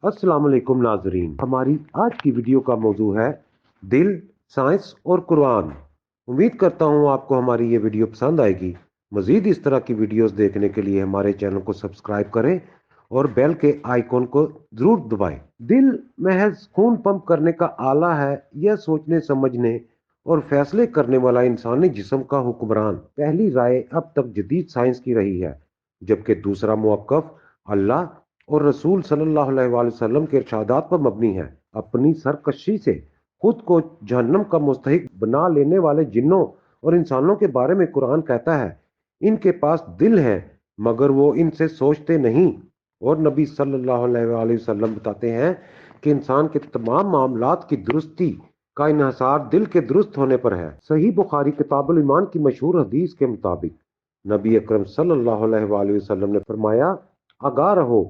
अस्सलाम वालेकुम नाजरीन। हमारी आज की वीडियो का मौजू है दिल, साइंस और कुरान। उम्मीद करता हूँ आपको हमारी ये वीडियो पसंद आएगी। मजीद इस तरह की वीडियोस देखने के लिए हमारे चैनल को सब्सक्राइब करें और बेल के आइकॉन को जरूर दबाएं। दिल महज खून पंप करने का आला है या सोचने समझने और फैसले करने वाला इंसानी जिस्म का हुक्मरान? पहली राय अब तक जदीद साइंस की रही है, जबकि दूसरा मौक़िफ़ अल्लाह और रसूल सल्लल्लाहु अलैहि वसल्लम के इरशादात पर मबनी है। अपनी सरकशी से खुद को जहन्नम का मुस्तहिक बना लेने वाले जिन्नों और इंसानों के बारे में कुरान कहता है, इनके पास दिल है मगर वो इनसे सोचते नहीं। और नबी सल्लल्लाहु अलैहि वसल्लम बताते हैं कि इंसान के तमाम मामलात की दुरुस्ती का इन्हसार दिल के दुरुस्त होने पर है। सही बुखारी किताबुल ईमान की मशहूर हदीस के मुताबिक नबी अकरम सल्लल्लाहु अलैहि वसल्लम ने फरमाया, आगाह रहो,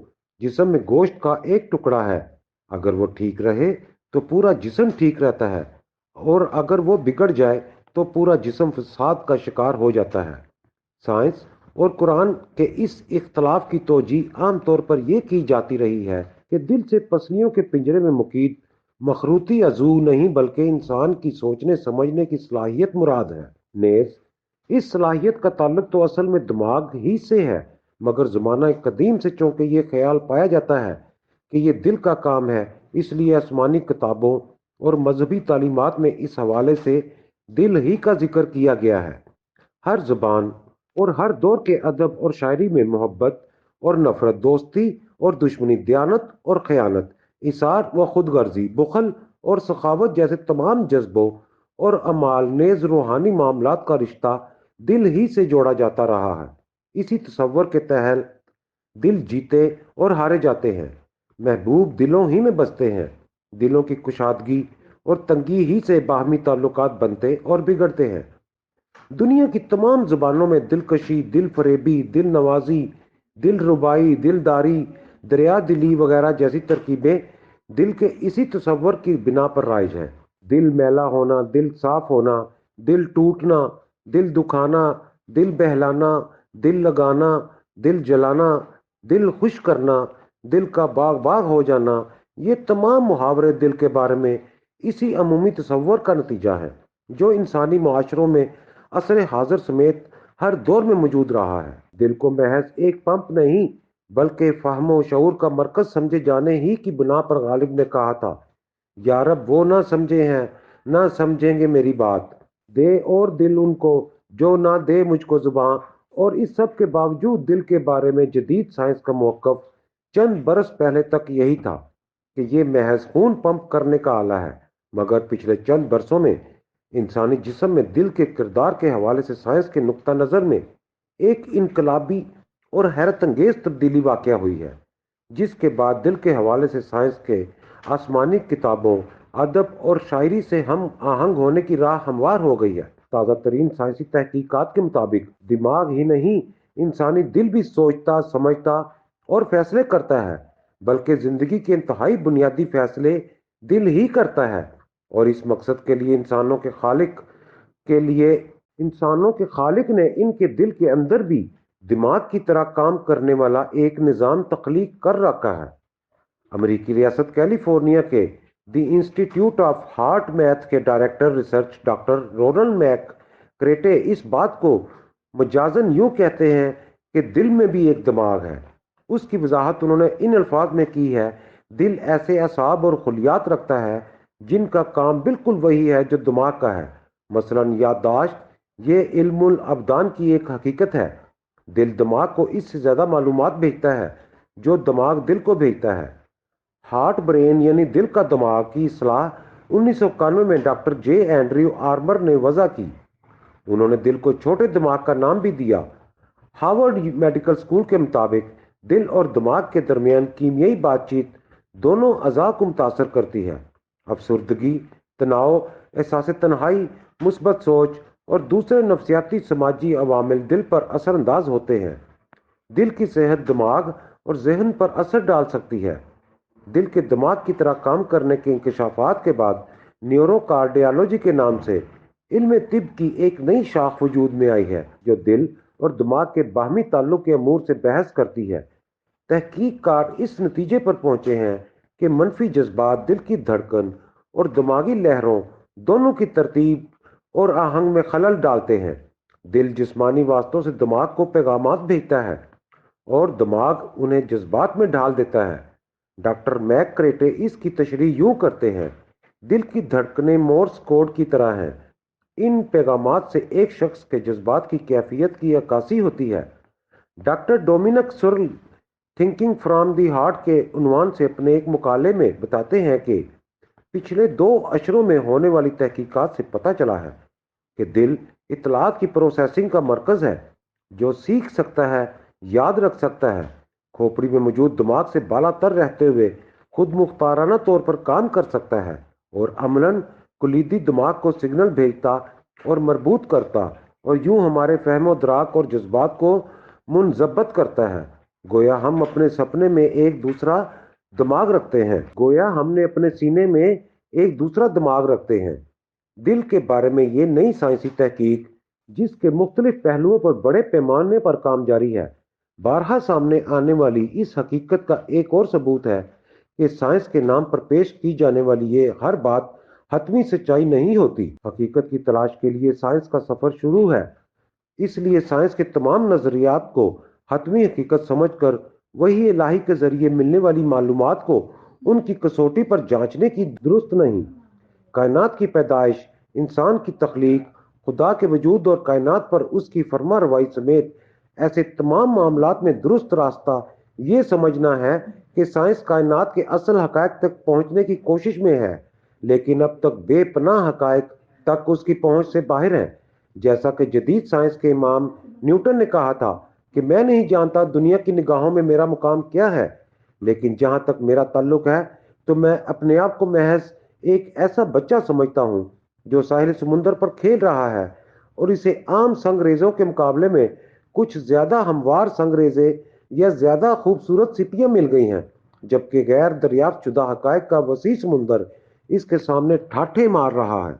जिस्म में गोश्त का एक टुकड़ा है, अगर वो ठीक रहे तो पूरा जिस्म ठीक रहता है, और अगर वो बिगड़ जाए तो पूरा जिस्म फसाद का शिकार हो जाता है। साइंस और कुरान के इस इख्तलाफ की तोजी आम तौर पर यह की जाती रही है कि दिल से पसलियों के पिंजरे में मुकीद मखरूती अजू नहीं बल्कि इंसान की सोचने समझने की सलाहियत मुराद है। नेस इस सलाहियत का ताल्लुक तो असल में दिमाग ही से है, मगर ज़माना कदीम से चूंकि ये ख्याल पाया जाता है कि ये दिल का काम है, इसलिए आसमानी किताबों और मजहबी तालीमात में इस हवाले से दिल ही का जिक्र किया गया है। हर ज़बान और हर दौर के अदब और शायरी में मोहब्बत और नफरत, दोस्ती और दुश्मनी, दयानत और खयानत, इसार व खुदगर्जी, बुखल और सखावत जैसे तमाम जज्बों और अमाल नेज रूहानी मामलात का रिश्ता दिल ही से जोड़ा जाता रहा है। इसी तसव्वुर के तहत दिल जीते और हारे जाते हैं, महबूब दिलों ही में बसते हैं। दिलों की कुशादगी और तंगी ही से बाहमी ताल्लुकात बनते और बिगड़ते हैं। दुनिया की तमाम जुबानों में दिलकशी, दिल फरेबी, दिल नवाजी, दिल रुबाई, दिलदारी, दरिया दिली वगैरह जैसी तरकीबें दिल के इसी तसव्वुर की बिना पर राइज हैं। दिल मैला होना, दिल साफ होना, दिल टूटना, दिल दुखाना, दिल बहलाना, दिल लगाना, दिल जलाना, दिल खुश करना, दिल का बाग बाग हो जाना, ये तमाम मुहावरे दिल के बारे में इसी अमूमी तसव्वुर का नतीजा है जो इंसानी माशरों में असर हाजिर समेत हर दौर में मौजूद रहा है। दिल को महज एक पंप नहीं बल्कि फ़हम शऊर का मरकज समझे जाने ही की बिना पर गालिब ने कहा था, या रब वो ना समझे हैं ना समझेंगे मेरी बात, दे और दिल उनको जो ना दे मुझको जुबान। और इस सब के बावजूद दिल के बारे में जदीद साइंस का मौक़िफ़ चंद बरस पहले तक यही था कि ये महज खून पंप करने का आला है, मगर पिछले चंद बरसों में इंसानी जिस्म में दिल के किरदार के हवाले से साइंस के नुक्ता नज़र में एक इनकलाबी और हैरत अंगेज तब्दीली वाक़या हुई है, जिसके बाद दिल के हवाले से साइंस के आसमानी किताबों, अदब और शायरी से हम आहंग होने की राह हमवार हो गई है। ताज़ा तरीन साइंसी तहकीकात के मुताबिक दिमाग ही नहीं, इंसानी दिल भी सोचता, समझता और फैसले करता है, बल्कि ज़िंदगी के इंतहाई बुनियादी फैसले दिल ही करता है। और इस मकसद के लिए के लिए इंसानों के खालिक ने इनके दिल के अंदर भी दिमाग की तरह काम करने वाला एक निज़ाम तख्लीक कर रखा है। अमेरिकी रियासत कैलिफोर्निया के the Institute of HeartMath के director research doctor Ronald McCraty इस बात को मजाजन यूं कहते हैं कि दिल में भी एक दिमाग है। उसकी वजाहत उन्होंने इन अल्फाज में की है, दिल ऐसे असाब और खुलियात रखता है जिनका काम बिल्कुल वही है जो दिमाग का है। मसलन याददाश्त, ये इल्मुल अबदान की एक हकीकत है। दिल दिमाग को इससे ज़्यादा मालूमात भेजता है जो दिमाग दिल को भेजता है। हार्ट ब्रेन यानी दिल का दिमाग की इस्लाह 1991 में डॉक्टर जे एंड्रयू आर्मर ने वजह की। उन्होंने दिल को छोटे दिमाग का नाम भी दिया। हार्वर्ड मेडिकल स्कूल के मुताबिक दिल और दिमाग के दरमियान कीमियाई बातचीत दोनों अज़ा को मुतासर करती है। अफसुर्दगी, तनाव, एहसास तन्हाई, मुस्बत सोच और दूसरे नफ्सियाती समाजी अवामिल दिल पर असरअंदाज होते हैं। दिल की सेहत दिमाग और जहन पर असर डाल सकती है। दिल के दिमाग की तरह काम करने के इंकशाफात के बाद न्यूरोकार्डियोलॉजी के नाम से इल्म तिब की एक नई शाख वजूद में आई है जो दिल और दिमाग के बाहमी ताल्लुक के अमूर से बहस करती है। तहकीक कार इस नतीजे पर पहुंचे हैं کہ منفی جذبات دل کی دھڑکن اور دماغی لہروں دونوں کی ترتیب اور آہنگ میں خلل ڈالتے ہیں۔ دل جسمانی واسطوں سے دماغ کو پیغامات بھیجتا ہے اور دماغ انہیں جذبات میں ڈھال دیتا ہے۔ ڈاکٹر میک کریٹے اس کی تشریح یوں کرتے ہیں: دل کی دھڑکنیں مورس کوڈ کی طرح ہیں۔ ان پیغامات سے ایک شخص کے جذبات کی کیفیت کی عکاسی ہوتی ہے۔ Doctor Dominic Searle thinking from the heart کے عنوان سے اپنے ایک مقالے میں بتاتے ہیں کہ پچھلے 2 عشروں میں ہونے والی تحقیقات سے پتہ چلا ہے کہ دل اطلاعات کی پروسیسنگ کا مرکز ہے جو سیکھ سکتا ہے، یاد رکھ سکتا ہے، کھوپڑی میں موجود دماغ سے بالا تر رہتے ہوئے خود مختارانہ طور پر کام کر سکتا ہے اور عملاً کلیدی دماغ کو سگنل بھیجتا اور مربوط کرتا اور یوں ہمارے فہم و ادراک اور جذبات کو منضبط کرتا ہے۔ گویا ہم اپنے سپنے میں ایک دوسرا دماغ رکھتے ہیں، گویا ہم نے اپنے سینے میں ایک دوسرا دماغ رکھتے ہیں۔ دل کے بارے میں یہ نئی سائنسی تحقیق جس کے مختلف پہلوؤں پر بڑے پیمانے پر کام جاری ہے، بارہا سامنے آنے والی اس حقیقت کا ایک اور ثبوت ہے کہ سائنس کے نام پر پیش کی جانے والی یہ ہر بات حتمی سچائی نہیں ہوتی۔ حقیقت کی تلاش کے لیے سائنس کا سفر شروع ہے، اس لیے سائنس کے تمام نظریات کو حتمی حقیقت سمجھ کر وحی الہی کے ذریعے ملنے والی معلومات کو ان کی کسوٹی پر جانچنے کی درست نہیں۔ کائنات کی پیدائش، انسان کی تخلیق، خدا کے وجود اور کائنات پر اس کی فرما روائی سمیت ایسے تمام معاملات میں درست راستہ یہ سمجھنا ہے کہ سائنس کائنات کے اصل حقائق تک پہنچنے کی کوشش میں ہے، لیکن اب تک بے پناہ حقائق تک اس کی پہنچ سے باہر ہیں۔ جیسا کہ جدید سائنس کے امام نیوٹن نے کہا تھا کہ میں نہیں جانتا دنیا کی نگاہوں میں میرا مقام کیا ہے، لیکن جہاں تک میرا تعلق ہے تو میں اپنے آپ کو محض ایک ایسا بچہ سمجھتا ہوں جو ساحل سمندر پر کھیل رہا ہے اور اسے عام سنگریزوں کے مقابلے میں کچھ زیادہ ہموار سنگریزے یا زیادہ خوبصورت سپیاں مل گئی ہیں، جبکہ غیر دریافت شدہ حقائق کا وسیع سمندر اس کے سامنے ٹھاٹھے مار رہا ہے۔